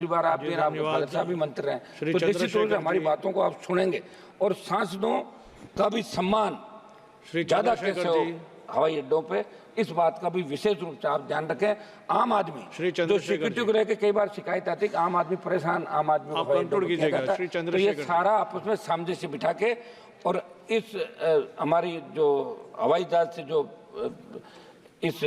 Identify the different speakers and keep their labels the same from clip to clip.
Speaker 1: बार आप भगत साहब भी मंत्री रहे हैं, तो निश्चित रूप से हमारी बातों को आप सुनेंगे और सांसदों का भी सम्मान ज्यादा कैसे हो हवाई अड्डों पे, इस बात का भी विशेष रूप से आप ध्यान रखें। आम आदमी जो सिक्योरिटी को लेकर कई बार शिकायत आती है कि आम आदमी परेशान, आम आदमी तो ये सारा आपस में सामने से बिठा के और इस हमारी जो हवाई जहाज से जो इस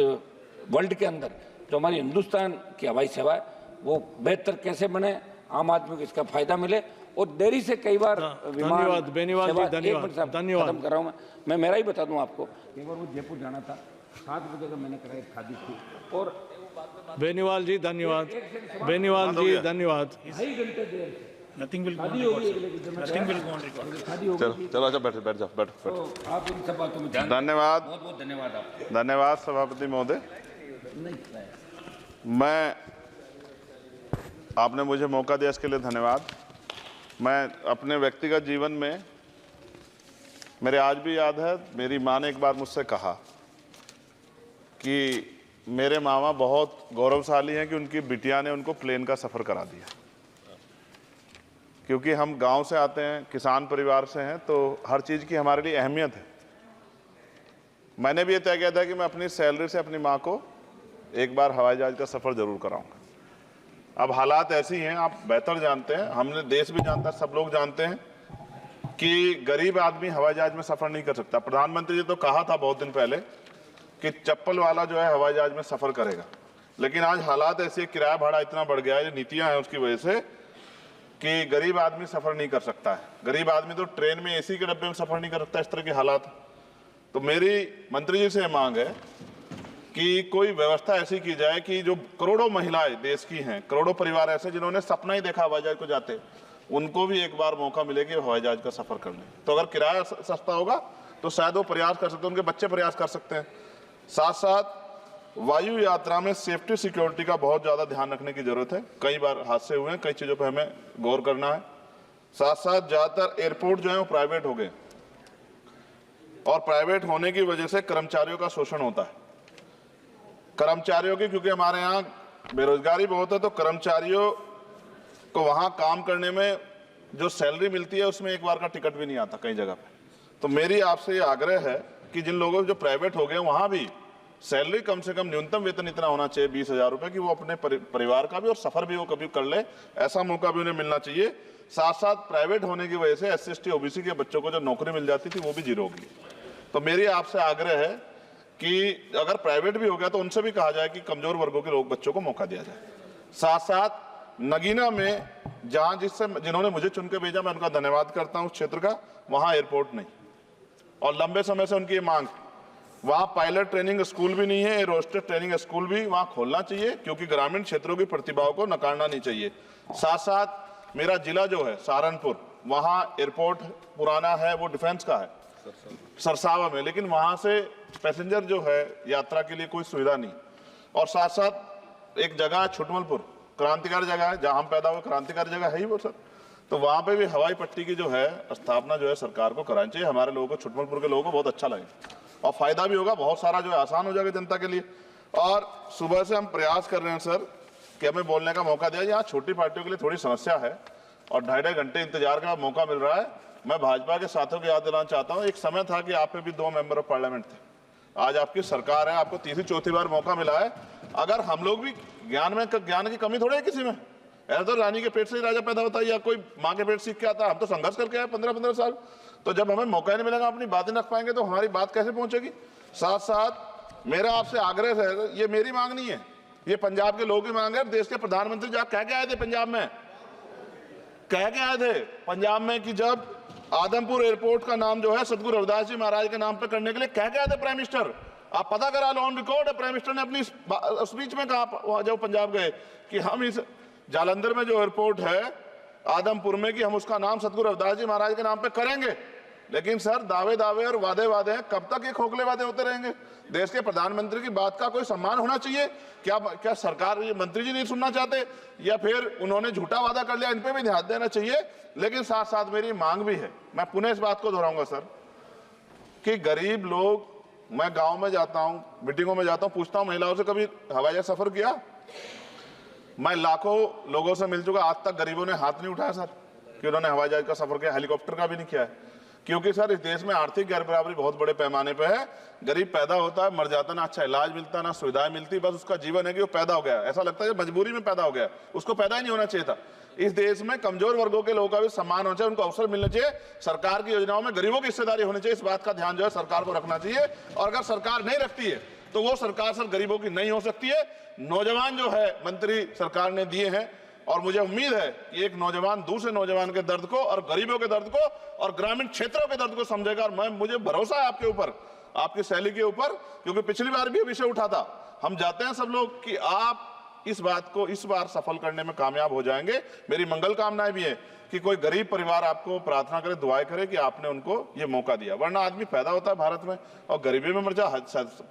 Speaker 1: वर्ल्ड के अंदर जो हमारी हिंदुस्तान की हवाई सेवा है वो बेहतर कैसे बने, आम आदमी को इसका फायदा मिले। और देरी से कई बार
Speaker 2: धन्यवाद बेनीवाल जी, धन्यवाद
Speaker 1: खत्म कर रहा हूँ मैं मेरा ही बता दूं आपको। एक बार वो जयपुर जाना था, 7 बजे का मैंने कराई खादी थी और
Speaker 2: बेनीवाल जी धन्यवाद, बेनीवाल जी धन्यवाद।
Speaker 1: 2.5 घंटे देर
Speaker 3: नथिंग विल
Speaker 4: चलो अच्छा बैठ जाओ बैठो।
Speaker 1: तो आप इन सब बातों में
Speaker 4: धन्यवाद,
Speaker 1: बहुत बहुत धन्यवाद आपको।
Speaker 4: धन्यवाद सभापति महोदय। मैं आपने मुझे मौका दिया इसके लिए धन्यवाद। मैं अपने व्यक्तिगत जीवन में मेरे आज भी याद है, मेरी माँ ने एक बार मुझसे कहा कि मेरे मामा बहुत गौरवशाली हैं कि उनकी बिटिया ने उनको प्लेन का सफ़र करा दिया। क्योंकि हम गांव से आते हैं, किसान परिवार से हैं, तो हर चीज़ की हमारे लिए अहमियत है। मैंने भी ये तय किया था कि मैं अपनी सैलरी से अपनी माँ को एक बार हवाई जहाज़ का सफ़र ज़रूर कराऊंगा। अब हालात ऐसी हैं, आप बेहतर जानते हैं, हमने देश भी जानता है, सब लोग जानते हैं कि गरीब आदमी हवाई जहाज में सफ़र नहीं कर सकता। प्रधानमंत्री जी तो कहा था बहुत दिन पहले कि चप्पल वाला जो है हवाई जहाज में सफ़र करेगा, लेकिन आज हालात ऐसे, किराया भाड़ा इतना बढ़ गया है, ये नीतियाँ हैं उसकी वजह से कि गरीब आदमी सफ़र नहीं कर सकता है। गरीब आदमी तो ट्रेन में AC के डब्बे में सफ़र नहीं कर सकता, इस तरह के हालात। तो मेरी मंत्री जी से मांग है कि कोई व्यवस्था ऐसी की जाए कि जो करोड़ों महिलाएं देश की हैं, करोड़ों परिवार ऐसे जिन्होंने सपना ही देखा हवाई जहाज को जाते, उनको भी एक बार मौका मिले कि हवाई जहाज का सफर कर लें। तो अगर किराया सस्ता होगा तो शायद वो प्रयास कर सकते हैं, उनके बच्चे प्रयास कर सकते हैं। साथ साथ वायु यात्रा में सेफ्टी सिक्योरिटी का बहुत ज़्यादा ध्यान रखने की जरूरत है। कई बार हादसे हुए हैं, कई चीज़ों पर हमें गौर करना है। साथ साथ ज़्यादातर एयरपोर्ट जो है वो प्राइवेट हो गए और प्राइवेट होने की वजह से कर्मचारियों का शोषण होता है। कर्मचारियों की, क्योंकि हमारे यहाँ बेरोजगारी बहुत है, तो कर्मचारियों को वहाँ काम करने में जो सैलरी मिलती है उसमें एक बार का टिकट भी नहीं आता कई जगह पे। तो मेरी आपसे ये आग्रह है कि जिन लोगों जो प्राइवेट हो गए वहाँ भी सैलरी कम से कम न्यूनतम वेतन इतना होना चाहिए 20,000 रुपये कि वो अपने परिवार का भी और सफ़र भी वो कभी कर ले, ऐसा मौका भी उन्हें मिलना चाहिए। साथ साथ प्राइवेट होने की वजह से SC ST OBC के बच्चों को जो नौकरी मिल जाती थी वो भी जीरो होगी। तो मेरी आपसे आग्रह है कि अगर प्राइवेट भी हो गया तो उनसे भी कहा जाए कि कमजोर वर्गों के लोग बच्चों को मौका दिया जाए। साथ साथ नगीना में जहां जिन्होंने मुझे चुन के भेजा, मैं उनका धन्यवाद करता हूं उस क्षेत्र का, वहां एयरपोर्ट नहीं और लंबे समय से उनकी मांग, वहां पायलट ट्रेनिंग स्कूल भी नहीं है, एरोस्टेस ट्रेनिंग स्कूल भी वहां खोलना चाहिए क्योंकि ग्रामीण क्षेत्रों की प्रतिभाओं को नकारना नहीं चाहिए। साथ साथ मेरा जिला जो है सहारनपुर, वहां एयरपोर्ट पुराना है, वो डिफेंस का है सरसावा में, लेकिन वहां से पैसेंजर जो है यात्रा के लिए कोई सुविधा नहीं। और साथ साथ एक जगह है छुटमलपुर, क्रांतिकारी जगह है, जहां हम पैदा हुए, क्रांतिकारी जगह है ही वो सर। तो वहां पे भी हवाई पट्टी की जो है स्थापना जो है सरकार को करानी चाहिए। हमारे लोगों को, छुटमलपुर के लोगों को बहुत अच्छा लगे और फायदा भी होगा, बहुत सारा जो है आसान हो जाएगा जनता के लिए। और सुबह से हम प्रयास कर रहे हैं सर कि हमें बोलने का मौका दिया। यहाँ छोटी पार्टियों के लिए थोड़ी समस्या है और 2.5 घंटे इंतजार का मौका मिल रहा है। मैं भाजपा के साथियों को याद दिलाना चाहता हूँ, एक समय था कि आप पे भी 2 मेंबर ऑफ पार्लियामेंट थे, आज आपकी सरकार है, आपको तीसरी चौथी बार मौका मिला है। अगर हम लोग भी ज्ञान की कमी थोड़ी है किसी में, ऐसा तो रानी के पेट से ही राजा पैदा होता है या कोई माँ के पेट सीख के आता है। हम तो संघर्ष करके आए 15-15 साल, तो जब हमें मौका नहीं मिलेगा, अपनी बातें रख पाएंगे तो हमारी बात कैसे पहुंचेगी। साथ साथ मेरा आपसे आग्रह है, ये मेरी मांग नहीं है, ये पंजाब के लोगों की मांग है। देश के प्रधानमंत्री जब कह के आए थे पंजाब में, कह के आए थे पंजाब में कि जब आदमपुर एयरपोर्ट का नाम जो है सतगुरु रविदास जी महाराज के नाम पर करने के लिए कह गए थे प्राइम मिनिस्टर। आप पता करा लो, ऑन रिकॉर्ड है, प्राइम मिनिस्टर ने अपनी स्पीच में कहा जब पंजाब गए कि हम इस जालंधर में जो एयरपोर्ट है आदमपुर में, कि हम उसका नाम सतगुरु रविदास जी महाराज के नाम पे करेंगे। लेकिन सर दावे और वादे हैं, कब तक ये खोखले वादे होते रहेंगे। देश के प्रधानमंत्री की बात का कोई सम्मान होना चाहिए। क्या सरकार, ये मंत्री जी नहीं सुनना चाहते या फिर उन्होंने झूठा वादा कर लिया, इन पे भी ध्यान देना चाहिए। लेकिन साथ साथ मेरी मांग भी है, मैं पुनः इस बात को दोहराऊंगा सर, कि गरीब लोग, मैं गांव में जाता हूं, मीटिंगों में जाता हूं, पूछता हूं महिलाओं से, कभी हवाई जहाज सफर किया? मैं लाखों लोगों से मिल चुका, आज तक गरीबों ने हाथ नहीं उठाया सर कि उन्होंने हवाई जहाज का सफर किया, हेलीकॉप्टर का भी नहीं किया है। क्योंकि सर इस देश में आर्थिक गैर बराबरी बहुत बड़े पैमाने पे है। गरीब पैदा होता है, मर जाता, ना अच्छा इलाज मिलता, ना सुविधाएं मिलती, बस उसका जीवन है कि वो पैदा हो गया, ऐसा लगता है मजबूरी में पैदा हो गया, उसको पैदा ही नहीं होना चाहिए था। इस देश में कमजोर वर्गों के लोगों का भी सम्मान होना चाहिए, उनको अवसर मिलना चाहिए। सरकार की योजनाओं में गरीबों की हिस्सेदारी होनी चाहिए, इस बात का ध्यान जो है सरकार को रखना चाहिए। और अगर सरकार नहीं रखती है तो वो सरकार सर गरीबों की नहीं हो सकती है। नौजवान जो है मंत्री सरकार ने दिए हैं, और मुझे उम्मीद है कि एक नौजवान दूसरे नौजवान के दर्द को और गरीबों के दर्द को और ग्रामीण क्षेत्रों के दर्द को समझेगा। और मुझे भरोसा है आपके ऊपर, आपकी शैली के ऊपर, क्योंकि पिछली बार भी विषय उठा था। हम जाते हैं सब लोग कि आप इस बात को इस बार सफल करने में कामयाब हो जाएंगे। मेरी मंगल कामनाएं भी है कि कोई गरीब परिवार आपको प्रार्थना करे, दुआएं करे कि आपने उनको ये मौका दिया। वरना आदमी पैदा होता है भारत में और गरीबी में मर जा,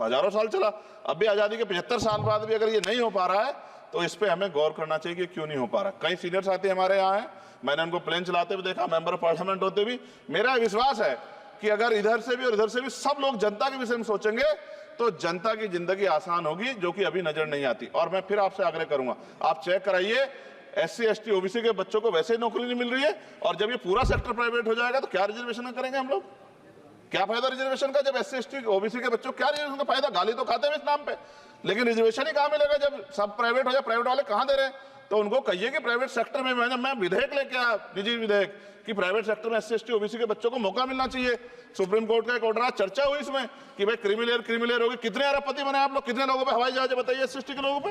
Speaker 4: हजारों साल चला। अब भी आजादी के 75 साल बाद भी अगर ये नहीं हो पा रहा है तो इस पे हमें गौर करना चाहिए कि क्यों नहीं हो पा रहा। कई सीनियर साथी हमारे यहाँ हैं, मैंने उनको प्लेन चलाते हुए देखा, मेंबर ऑफ पार्लियामेंट होते भी। मेरा विश्वास है कि अगर इधर से भी और इधर से भी सब लोग जनता के विषय में सोचेंगे तो जनता की जिंदगी आसान होगी, जो कि अभी नजर नहीं आती। और मैं फिर आपसे आग्रह करूंगा, आप चेक कराइए, SC ST OBC के बच्चों को वैसे ही नौकरी नहीं मिल रही है, और जब ये पूरा सेक्टर प्राइवेट हो जाएगा तो क्या रिजर्वेशन करेंगे हम लोग? क्या फायदा रिजर्वेशन का? जब SC ST OBC के बच्चों क्या रिजर्वेशन का फायदा? गाली तो खाते हैं इस नाम पे, लेकिन रिजर्वेशन ही कहां मिलेगा जब सब प्राइवेट हो जाए? प्राइवेट वाले कहां दे रहे हैं? तो उनको कहिए कि प्राइवेट सेक्टर में मैं विधेयक लेके आया, निजी विधेयक, कि प्राइवेट सेक्टर में SC ST OBC के बच्चों को मौका मिलना चाहिए। सुप्रीम कोर्ट का एक ऑर्डर आज चर्चा हुई इसमें कि भाई क्रिमिलेयर होगी। कितने अरबपति बने आप लोग? कितने लोगों पे हवाई जहाज बताइए? SC ST के लोगों पे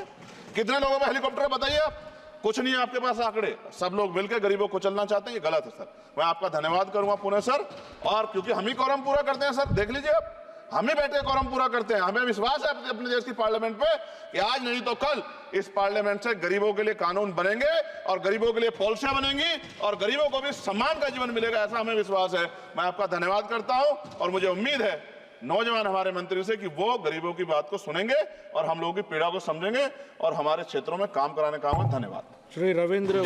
Speaker 4: कितने लोगों पे हेलीकॉप्टर बताइए? आप कुछ नहीं है आपके पास आंकड़े। सब लोग मिलकर गरीबों को चलना चाहते हैं, ये गलत है सर। मैं आपका धन्यवाद करूंगा पुनः सर, और क्योंकि हम ही कोरम पूरा करते हैं सर, देख लीजिए आप, हम ही बैठे कोरम पूरा करते हैं। हमें विश्वास है अपने देश की पार्लियामेंट पे कि आज नहीं तो कल इस पार्लियामेंट से गरीबों के लिए कानून बनेंगे और गरीबों के लिए पॉलिसियां बनेंगी और गरीबों को भी सम्मान का जीवन मिलेगा, ऐसा हमें विश्वास है। मैं आपका धन्यवाद करता हूं और मुझे उम्मीद है नौजवान हमारे मंत्री से कि वो गरीबों की बात को सुनेंगे और हम लोगों की पीड़ा को समझेंगे और हमारे क्षेत्रों में काम कराने का। धन्यवाद।
Speaker 2: श्री रविंद्र